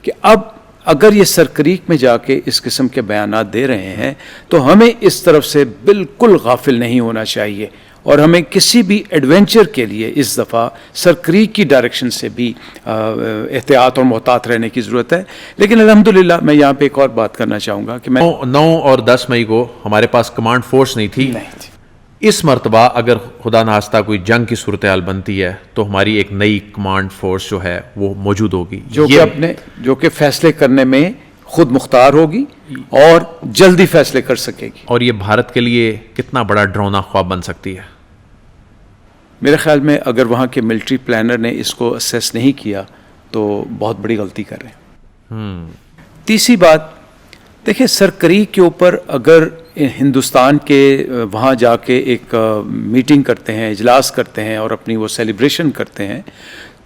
کہ اب اگر یہ سرکریک میں جا کے اس قسم کے بیانات دے رہے ہیں تو ہمیں اس طرف سے بالکل غافل نہیں ہونا چاہیے، اور ہمیں کسی بھی ایڈونچر کے لیے اس دفعہ سرکریک کی ڈائریکشن سے بھی احتیاط اور محتاط رہنے کی ضرورت ہے۔ لیکن الحمدللہ میں یہاں پہ ایک اور بات کرنا چاہوں گا کہ 9 اور 10 مئی کو ہمارے پاس کمانڈ فورس نہیں تھی۔ اس مرتبہ اگر خدا نخواستہ کوئی جنگ کی صورتحال بنتی ہے تو ہماری ایک نئی کمانڈ فورس جو ہے وہ موجود ہوگی، جو کہ فیصلے کرنے میں خود مختار ہوگی اور جلدی فیصلے کر سکے گی، اور یہ بھارت کے لیے کتنا بڑا ڈرونا خواب بن سکتی ہے۔ میرے خیال میں اگر وہاں کے ملٹری پلانر نے اس کو اسیس نہیں کیا تو بہت بڑی غلطی کر رہے ہیں۔ تیسری بات دیکھیں، سرکریک کے اوپر اگر ہندوستان کے وہاں جا کے ایک میٹنگ کرتے ہیں، اجلاس کرتے ہیں اور اپنی وہ سیلیبریشن کرتے ہیں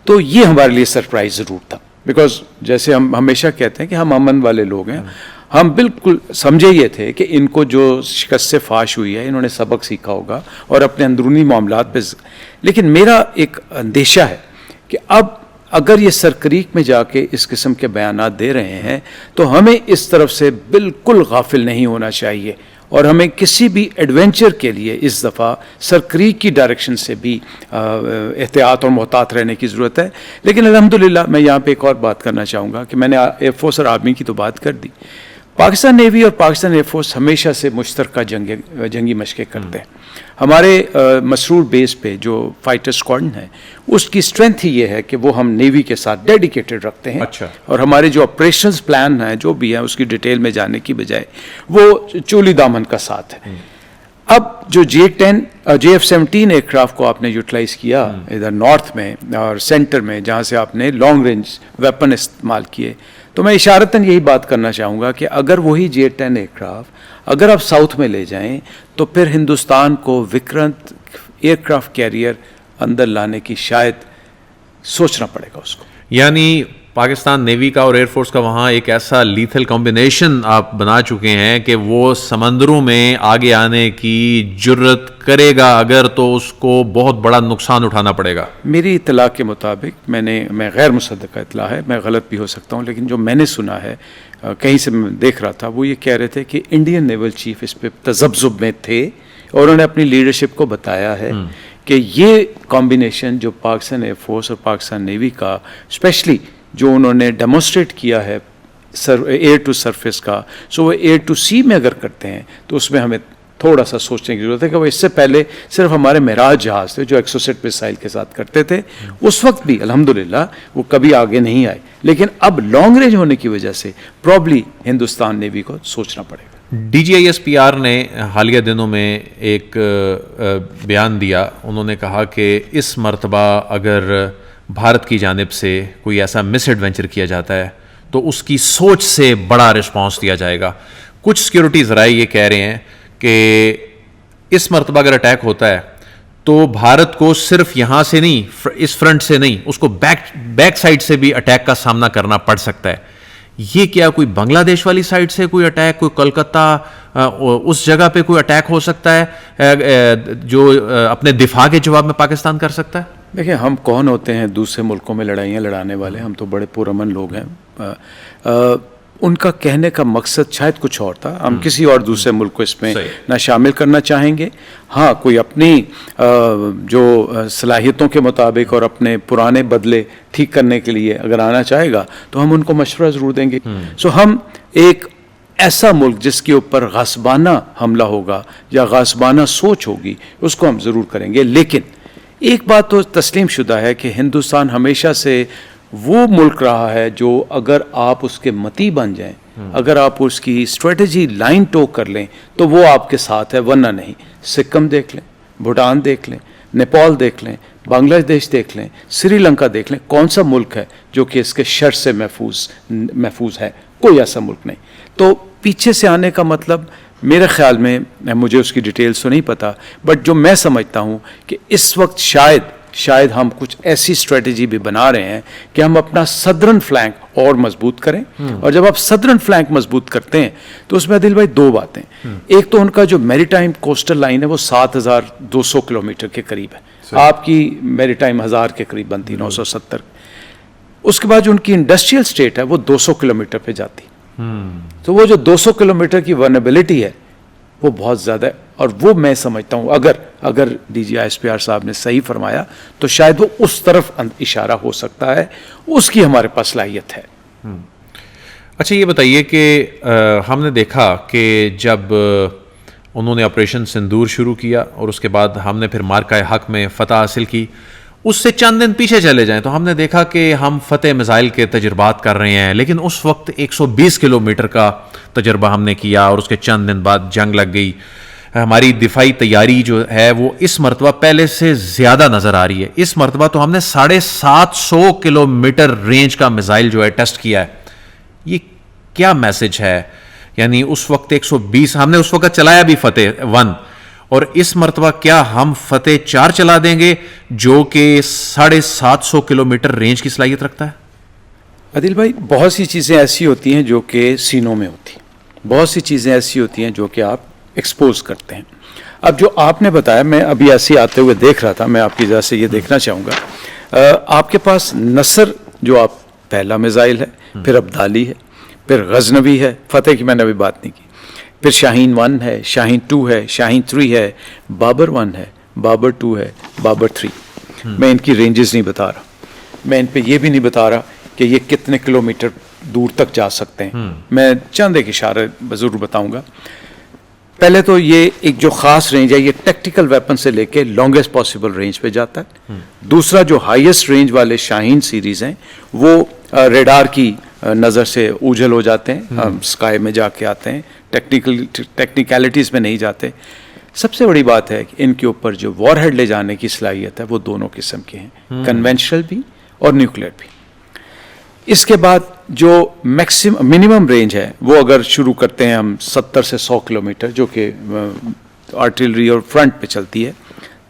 تو یہ ہمارے لیے سرپرائز ضرور تھا، بیکاز جیسے ہم ہمیشہ کہتے ہیں کہ ہم امن والے لوگ ہیں، ہم بالکل سمجھے یہ تھے کہ ان کو جو شکست سے فاش ہوئی ہے انہوں نے سبق سیکھا ہوگا اور اپنے اندرونی معاملات پہ، لیکن میرا ایک اندیشہ ہے کہ اب اگر یہ سرکریک میں جا کے اس قسم کے بیانات دے رہے ہیں تو ہمیں اس طرف سے بالکل غافل نہیں ہونا چاہیے، اور ہمیں کسی بھی ایڈونچر کے لیے اس دفعہ سرکریک کی ڈائریکشن سے بھی احتیاط اور محتاط رہنے کی ضرورت ہے۔ لیکن الحمدللہ میں یہاں پہ ایک اور بات کرنا چاہوں گا کہ میں نے ایئر فورس اور آرمی کی تو بات کر دی، پاکستان نیوی اور پاکستان ایئر فورس ہمیشہ سے مشترکہ جنگی مشقیں کرتے ہیں۔ ہمارے مسرور بیس پہ جو فائٹر اسکواڈن ہے اس کی اسٹرینتھ ہی یہ ہے کہ وہ ہم نیوی کے ساتھ ڈیڈیکیٹڈ رکھتے ہیں، اور ہمارے جو آپریشنز پلان ہیں جو بھی ہیں اس کی ڈیٹیل میں جانے کی بجائے وہ چولی دامن کا ساتھ ہے۔ اب جو JF-17 ایئر کرافٹ کو آپ نے یوٹیلائز کیا ادھر نارتھ میں اور سینٹر میں جہاں سے آپ نے لانگ رینج ویپن استعمال کیے، تو میں اشارتاً یہی بات کرنا چاہوں گا کہ اگر وہی J-10 ایئر کرافٹ اگر آپ ساؤتھ میں لے جائیں تو پھر ہندوستان کو وکرانت ایئر کرافٹ کیریئر اندر لانے کی شاید سوچنا پڑے گا اس کو۔ یعنی پاکستان نیوی کا اور ایئر فورس کا وہاں ایک ایسا لیتھل کمبینیشن آپ بنا چکے ہیں کہ وہ سمندروں میں آگے آنے کی جرت کرے گا اگر تو اس کو بہت بڑا نقصان اٹھانا پڑے گا۔ میری اطلاع کے مطابق میں غیر مصدقہ اطلاع ہے، میں غلط بھی ہو سکتا ہوں، لیکن جو میں نے سنا ہے کہیں سے میں دیکھ رہا تھا وہ یہ کہہ رہے تھے کہ انڈین نیول چیف اس پہ تذبذب میں تھے اور انہوں نے اپنی لیڈرشپ کو بتایا ہے کہ یہ کمبینیشن جو پاکستان ایئر فورس اور پاکستان نیوی کا اسپیشلی جو انہوں نے ڈیمونسٹریٹ کیا ہے ایئر ٹو سرفیس کا، سو وہ ایئر ٹو سی میں اگر کرتے ہیں تو اس میں ہمیں تھوڑا سا سوچنے کی ضرورت ہے کہ وہ اس سے پہلے صرف ہمارے معراج جہاز تھے جو 160 میسائل کے ساتھ کرتے تھے، اس وقت بھی الحمدللہ وہ کبھی آگے نہیں آئے، لیکن اب لانگ رینج ہونے کی وجہ سے پرابلی ہندوستان نیوی کو سوچنا پڑے گا۔ DGISPR نے حالیہ دنوں میں ایک بیان دیا، انہوں نے کہا کہ اس مرتبہ اگر بھارت کی جانب سے کوئی ایسا مس ایڈوینچر کیا جاتا ہے تو اس کی سوچ سے بڑا رسپانس دیا جائے گا۔ کچھ سیکیورٹی ذرائع یہ کہہ رہے ہیں کہ اس مرتبہ اگر اٹیک ہوتا ہے تو بھارت کو صرف یہاں سے نہیں، اس فرنٹ سے نہیں، اس کو بیک سائڈ سے بھی اٹیک کا سامنا کرنا پڑ سکتا ہے۔ یہ کیا کوئی بنگلہ دیش والی سائڈ سے کوئی اٹیک، کوئی کلکتہ اس جگہ پہ کوئی اٹیک ہو سکتا ہے جو اپنے دفاع کے جواب میں پاکستان کر سکتا ہے؟ دیکھیں، ہم کون ہوتے ہیں دوسرے ملکوں میں لڑائیاں لڑانے والے؟ ہم تو بڑے پرامن لوگ ہیں۔ ان کا کہنے کا مقصد شاید کچھ اور تھا، ہم کسی اور دوسرے ملک کو اس میں نہ شامل کرنا چاہیں گے۔ ہاں، کوئی اپنی جو صلاحیتوں کے مطابق اور اپنے پرانے بدلے ٹھیک کرنے کے لیے اگر آنا چاہے گا تو ہم ان کو مشورہ ضرور دیں گے۔ سو ہم ایک ایسا ملک جس کے اوپر غاصبانہ حملہ ہوگا یا غاصبانہ سوچ ہوگی اس کو ہم ضرور کریں گے، لیکن ایک بات تو تسلیم شدہ ہے کہ ہندوستان ہمیشہ سے وہ ملک رہا ہے جو اگر آپ اس کے متی بن جائیں، اگر آپ اس کی اسٹریٹجی لائن ٹو کر لیں تو وہ آپ کے ساتھ ہے، ورنہ نہیں۔ سکم دیکھ لیں، بھوٹان دیکھ لیں، نیپال دیکھ لیں، بنگلہ دیش دیکھ لیں، سری لنکا دیکھ لیں، کون سا ملک ہے جو کہ اس کے شر سے محفوظ ہے؟ کوئی ایسا ملک نہیں۔ تو پیچھے سے آنے کا مطلب میرے خیال میں، مجھے اس کی ڈیٹیلز تو نہیں پتا، بٹ جو میں سمجھتا ہوں کہ اس وقت شاید ہم کچھ ایسی اسٹریٹجی بھی بنا رہے ہیں کہ ہم اپنا سدرن فلینک اور مضبوط کریں، اور جب آپ سدرن فلینک مضبوط کرتے ہیں تو اس میں عادل بھائی دو باتیں، ایک تو ان کا جو میری ٹائم کوسٹل لائن ہے وہ 7200 کلومیٹر کے قریب ہے، آپ کی میری ٹائم 1000 کے قریب بنتی، 970۔ اس کے بعد جو ان کی انڈسٹریل اسٹیٹ ہے وہ 200 کلومیٹر پہ جاتی. تو وہ جو 200 کلومیٹر کی ورنیبلٹی ہے وہ بہت زیادہ ہے. اور وہ میں سمجھتا ہوں اگر D G S P R صاحب نے صحیح فرمایا تو شاید وہ اس طرف اشارہ ہو سکتا ہے, اس کی ہمارے پاس صلاحیت ہے. اچھا یہ بتائیے کہ ہم نے دیکھا کہ جب انہوں نے آپریشن سندور شروع کیا اور اس کے بعد ہم نے پھر مارکہ حق میں فتح حاصل کی, اس سے چند دن پیچھے چلے جائیں تو ہم نے دیکھا کہ ہم فتح میزائل کے تجربات کر رہے ہیں, لیکن اس وقت 120 کلومیٹر کا تجربہ ہم نے کیا اور اس کے چند دن بعد جنگ لگ گئی. ہماری دفاعی تیاری جو ہے وہ اس مرتبہ پہلے سے زیادہ نظر آ رہی ہے. اس مرتبہ تو ہم نے 750 کلومیٹر رینج کا میزائل جو ہے ٹیسٹ کیا ہے. یہ کیا میسج ہے؟ یعنی اس وقت 120 ہم نے اس وقت چلایا بھی فتح 1, اور اس مرتبہ کیا ہم فتح 4 چلا دیں گے جو کہ 750 کلومیٹر رینج کی صلاحیت رکھتا ہے؟ عادل بھائی, بہت سی چیزیں ایسی ہوتی ہیں جو کہ سینوں میں ہوتی ہیں, بہت سی چیزیں ایسی ہوتی ہیں جو کہ آپ ایکسپوز کرتے ہیں. اب جو آپ نے بتایا, میں ابھی ایسے آتے ہوئے دیکھ رہا تھا, میں آپ کی وجہ سے یہ دیکھنا چاہوں گا. آپ کے پاس نصر جو آپ پہلا میزائل ہے, پھر ابدالی ہے, پھر غزنوی ہے, فتح کی میں نے ابھی بات نہیں کی, پھر شاہین 1 ہے, شاہین 2 ہے, شاہین 3 ہے, بابر 1 ہے, بابر 2 ہے, بابر 3. میں ان کی رینجز نہیں بتا رہا, میں ان پہ یہ بھی نہیں بتا رہا کہ یہ کتنے کلومیٹر دور تک جا سکتے ہیں. میں چند ایک اشارے ضرور بتاؤں گا. پہلے تو یہ ایک جو خاص رینج ہے یہ ٹیکٹیکل ویپن سے لے کے لانگیسٹ پاسبل رینج پہ جاتا ہے. دوسرا جو ہائیسٹ رینج والے شاہین سیریز ہیں وہ ریڈار کی نظر سے اوجھل ہو جاتے ہیں, اسکائی میں جا کے آتے ہیں, ٹیکنیکلٹیز میں نہیں جاتے. سب سے بڑی بات ہے کہ ان کے اوپر جو وار ہیڈ لے جانے کی صلاحیت ہے وہ دونوں قسم کے ہیں, کنونشنل بھی اور نیوکلیئر بھی. اس کے بعد جو منیمم رینج ہے وہ اگر شروع کرتے ہیں ہم 70 سے 100 کلومیٹر جو کہ آرٹلری اور فرنٹ پہ چلتی ہے,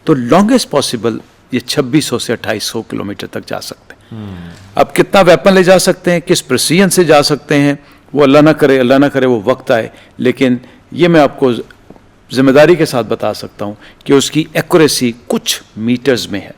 تو لانگیسٹ پاسبل یہ 2600 سے 2800 کلومیٹر تک جا سکتے ہیں. اب کتنا ویپن لے جا سکتے ہیں, کس پریسیجن سے جا سکتے ہیں, وہ اللہ نہ کرے وہ وقت آئے, لیکن یہ میں آپ کو ذمہ داری کے ساتھ بتا سکتا ہوں کہ اس کی ایکوریسی کچھ میٹرز میں ہے.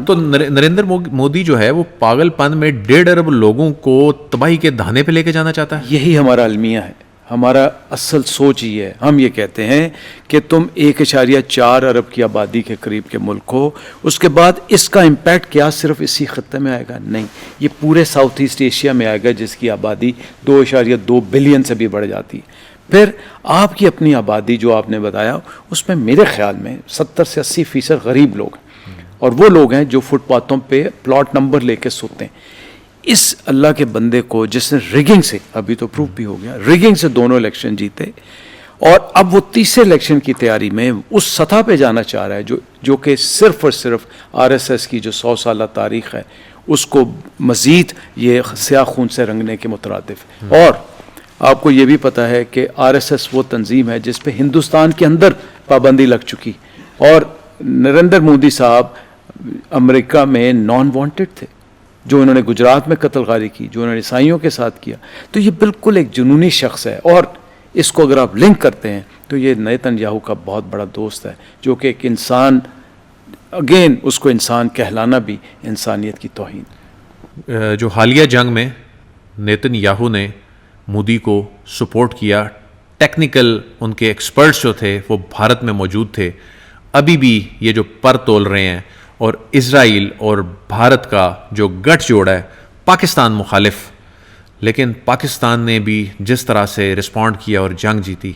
تو نریندر مودی جو ہے وہ پاگل پن میں 1.5 ارب لوگوں کو تباہی کے دہانے پہ لے کے جانا چاہتا ہے. یہی ہمارا المیہ ہے, ہمارا اصل سوچ یہ ہے. ہم یہ کہتے ہیں کہ تم 1.4 ارب کی آبادی کے قریب کے ملک ہو, اس کے بعد اس کا امپیکٹ کیا صرف اسی خطے میں آئے گا؟ نہیں, یہ پورے ساؤتھ ایسٹ ایشیا میں آئے گا جس کی آبادی 2.2 بلین سے بھی بڑھ جاتی ہے. پھر آپ کی اپنی آبادی جو آپ نے بتایا اس میں میرے خیال میں 70 سے 80% غریب لوگ ہیں, اور وہ لوگ ہیں جو فٹ پاتھوں پہ پلاٹ نمبر لے کے سوتے ہیں. اس اللہ کے بندے کو جس نے ریگنگ سے, ابھی تو پروف بھی ہو گیا, ریگنگ سے 2 الیکشن جیتے, اور اب وہ تیسرے الیکشن کی تیاری میں اس سطح پہ جانا چاہ رہا ہے جو کہ صرف اور صرف RSS کی جو 100 سالہ تاریخ ہے اس کو مزید یہ سیاہ خون سے رنگنے کے مترادف. اور آپ کو یہ بھی پتہ ہے کہ RSS وہ تنظیم ہے جس پہ ہندوستان کے اندر پابندی لگ چکی, اور نریندر مودی صاحب امریکہ میں نان وانٹڈ تھے, جو انہوں نے گجرات میں قتل غاری کی, جو انہوں نے عیسائیوں کے ساتھ کیا. تو یہ بالکل ایک جنونی شخص ہے, اور اس کو اگر آپ لنک کرتے ہیں تو یہ نیتن یاہو کا بہت بڑا دوست ہے, جو کہ ایک انسان, اگین اس کو انسان کہلانا بھی انسانیت کی توہین. جو حالیہ جنگ میں نیتن یاہو نے مودی کو سپورٹ کیا, ٹیکنیکل ان کے ایکسپرٹس جو تھے وہ بھارت میں موجود تھے, ابھی بھی یہ جو پر تول رہے ہیں, اور اسرائیل اور بھارت کا جو گٹھ جوڑ ہے پاکستان مخالف, لیکن پاکستان نے بھی جس طرح سے رسپونڈ کیا اور جنگ جیتی,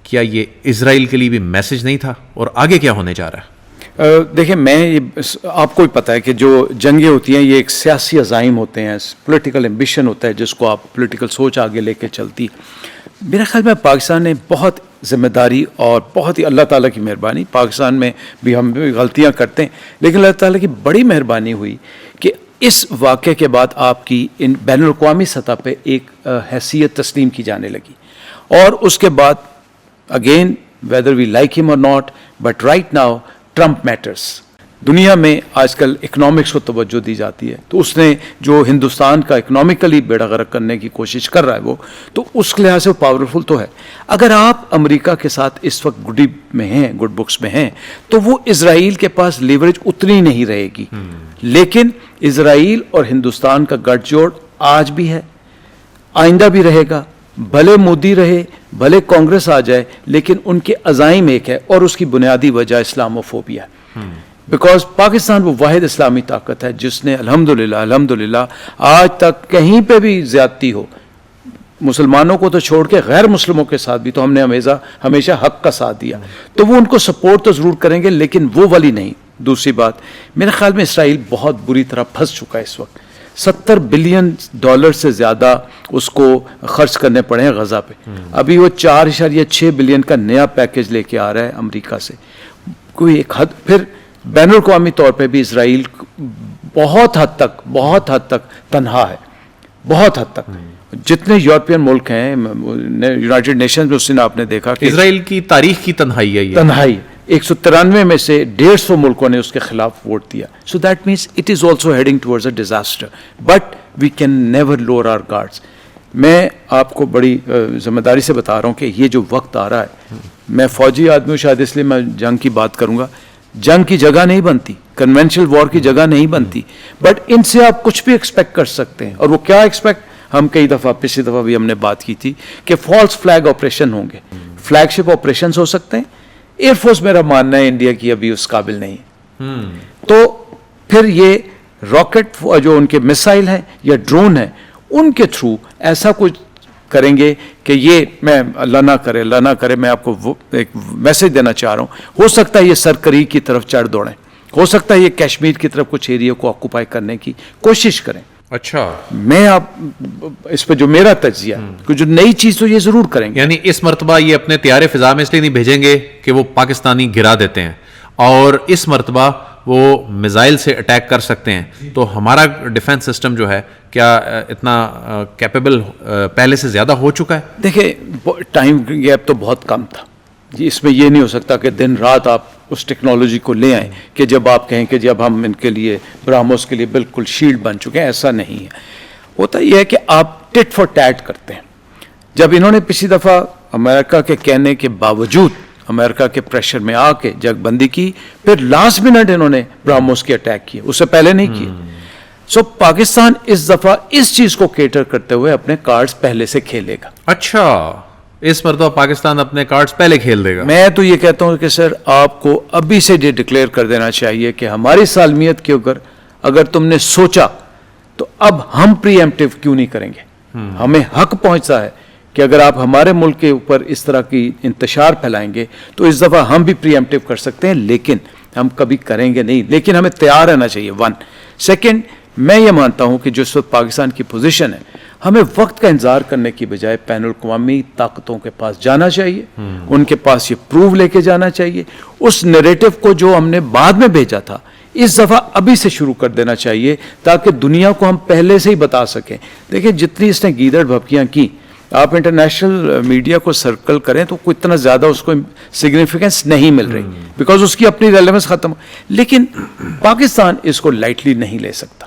کیا یہ اسرائیل کے لیے بھی میسج نہیں تھا؟ اور آگے کیا ہونے جا رہا ہے؟ دیکھیں, آپ کو بھی پتہ ہے کہ جو جنگیں ہوتی ہیں یہ ایک سیاسی عزائم ہوتے ہیں, پولیٹیکل ایمبیشن ہوتا ہے جس کو آپ پولیٹیکل سوچ آگے لے کے چلتی. میرے خیال میں پاکستان نے بہت ذمہ داری اور بہت ہی اللہ تعالیٰ کی مہربانی, پاکستان میں بھی ہم بھی غلطیاں کرتے ہیں, لیکن اللہ تعالیٰ کی بڑی مہربانی ہوئی کہ اس واقعے کے بعد آپ کی ان بین الاقوامی سطح پہ ایک حیثیت تسلیم کی جانے لگی. اور اس کے بعد again whether we like him or not, but right now Trump matters. دنیا میں آج کل اکنامکس کو توجہ دی جاتی ہے, تو اس نے جو ہندوستان کا اکنامکلی بیڑا غرق کرنے کی کوشش کر رہا ہے وہ, تو اس لحاظ سے وہ پاورفل تو ہے. اگر آپ امریکہ کے ساتھ اس وقت گڈ بکس میں ہیں, تو وہ اسرائیل کے پاس لیوریج اتنی نہیں رہے گی. لیکن اسرائیل اور ہندوستان کا گٹھ جوڑ آج بھی ہے, آئندہ بھی رہے گا. بھلے مودی رہے, بھلے کانگریس آ جائے, لیکن ان کے عزائم ایک ہے, اور اس کی بنیادی وجہ اسلاموفوبیا ہے. بیکاز پاکستان وہ واحد اسلامی طاقت ہے جس نے الحمدللہ آج تک کہیں پہ بھی زیادتی ہو, مسلمانوں کو تو چھوڑ کے غیر مسلموں کے ساتھ بھی تو ہم نے ہمیشہ حق کا ساتھ دیا. تو وہ ان کو سپورٹ تو ضرور کریں گے, لیکن وہ والی نہیں. دوسری بات, میرے خیال میں اسرائیل بہت بری طرح پھنس چکا ہے اس وقت. $70 بلین سے زیادہ اس کو خرچ کرنے پڑے ہیں غزہ پہ. ابھی وہ 4.6 بلین کا نیا پیکج لے کے آ رہا ہے امریکہ سے. کوئی ایک حد, پھر بین الاقوامی طور پہ بھی اسرائیل بہت حد تک تنہا ہے, بہت حد تک. جتنے یورپین ملک ہیں, یونائٹڈ نیشنز میں اس دن آپ نے دیکھا کہ اسرائیل کی تاریخ کی تنہائی ہے یہ. تنہائی 193 میں سے 150 ملکوں نے اس کے خلاف ووٹ دیا. So that means it is also heading towards a disaster, but we can never lower our guards. میں آپ کو بڑی ذمہ داری سے بتا رہا ہوں کہ یہ جو وقت آ رہا ہے, میں فوجی آدمی ہوں شاید اس لیے میں جنگ کی بات کروں گا, جنگ کی جگہ نہیں بنتی, کنونشنل وار کی جگہ نہیں بنتی, بٹ ان سے آپ کچھ بھی ایکسپیکٹ کر سکتے ہیں. اور وہ کیا ایکسپیکٹ, ہم کئی دفعہ پچھلی دفعہ بھی ہم نے بات کی تھی کہ فالس فلیگ آپریشن ہوں گے, فلیگ شپ آپریشنز ہو سکتے ہیں. ایئر فورس میرا ماننا ہے انڈیا کی ابھی اس قابل نہیں ہے. تو پھر یہ راکٹ جو ان کے میسائل ہیں یا ڈرون ہیں, ان کے تھرو ایسا کچھ کریں گے کہ یہ, میں اللہ نہ کرے میں آپ کو ایک میسج دینا چاہ رہا ہوں, ہو سکتا ہے یہ سرکری کی طرف چڑھ دوڑیں, ہو سکتا ہے یہ کشمیر کی طرف کچھ ایریا کو آکوپائی کرنے کی کوشش کریں. اچھا, میں آپ اس پہ جو میرا تجزیہ ہے, جو نئی چیز تو یہ ضرور کریں گے. یعنی اس مرتبہ یہ اپنے طیارے فضا میں اس لیے نہیں بھیجیں گے کہ وہ پاکستانی گرا دیتے ہیں, اور اس مرتبہ وہ میزائل سے اٹیک کر سکتے ہیں. تو ہمارا ڈیفنس سسٹم جو ہے کیا اتنا کیپیبل پہلے سے زیادہ ہو چکا ہے؟ دیکھیں ٹائم گیپ تو بہت کم تھا جی, اس میں یہ نہیں ہو سکتا کہ دن رات آپ اس ٹیکنالوجی کو لے آئیں کہ جب آپ کہیں کہ جب ہم ان کے لیے برہموس کے لیے بالکل شیلڈ بن چکے ہیں. ایسا نہیں ہے. ہوتا یہ ہے کہ آپ ٹٹ فار ٹیٹ کرتے ہیں. جب انہوں نے پچھلی دفعہ امریکہ کے کہنے کے باوجود, امریکہ کے پریشر میں آ کے جنگ بندی کی, پھر لاسٹ منٹ انہوں نے برہموس کے اٹیک کیے, اس سے پہلے نہیں کیے. سو پاکستان اس دفعہ اس چیز کو کیٹر کرتے ہوئے اپنے کارڈز پہلے سے کھیلے گا. اچھا, اس مرتبہ پاکستان اپنے کارڈز پہلے کھیل دے گا. میں تو یہ کہتا ہوں کہ سر آپ کو ابھی سے یہ ڈکلیئر کر دینا چاہیے کہ ہماری سالمیت کے اوپر اگر تم نے سوچا تو اب ہم پری ایمپٹیو کیوں نہیں کریں گے. ہمیں حق پہنچتا ہے کہ اگر آپ ہمارے ملک کے اوپر اس طرح کی انتشار پھیلائیں گے تو اس دفعہ ہم بھی پری ایمپٹیو کر سکتے ہیں, لیکن ہم کبھی کریں گے نہیں. لیکن ہمیں تیار رہنا چاہیے. 1 سیکنڈ, میں یہ مانتا ہوں کہ جو اس وقت پاکستان کی پوزیشن ہے, ہمیں وقت کا انتظار کرنے کی بجائے بین الاقوامی طاقتوں کے پاس جانا چاہیے, ان کے پاس یہ پروف لے کے جانا چاہیے. اس نیریٹو کو جو ہم نے بعد میں بھیجا تھا اس دفعہ ابھی سے شروع کر دینا چاہیے تاکہ دنیا کو ہم پہلے سے ہی بتا سکیں. دیکھیں جتنی اس نے گیدڑ بھپکیاں کی, آپ انٹرنیشنل میڈیا کو سرکل کریں تو کوئی اتنا زیادہ اس کو سگنیفیکنس نہیں مل رہی, بیکاز اس کی اپنی ریلیونس ختم. لیکن پاکستان اس کو لائٹلی نہیں لے سکتا.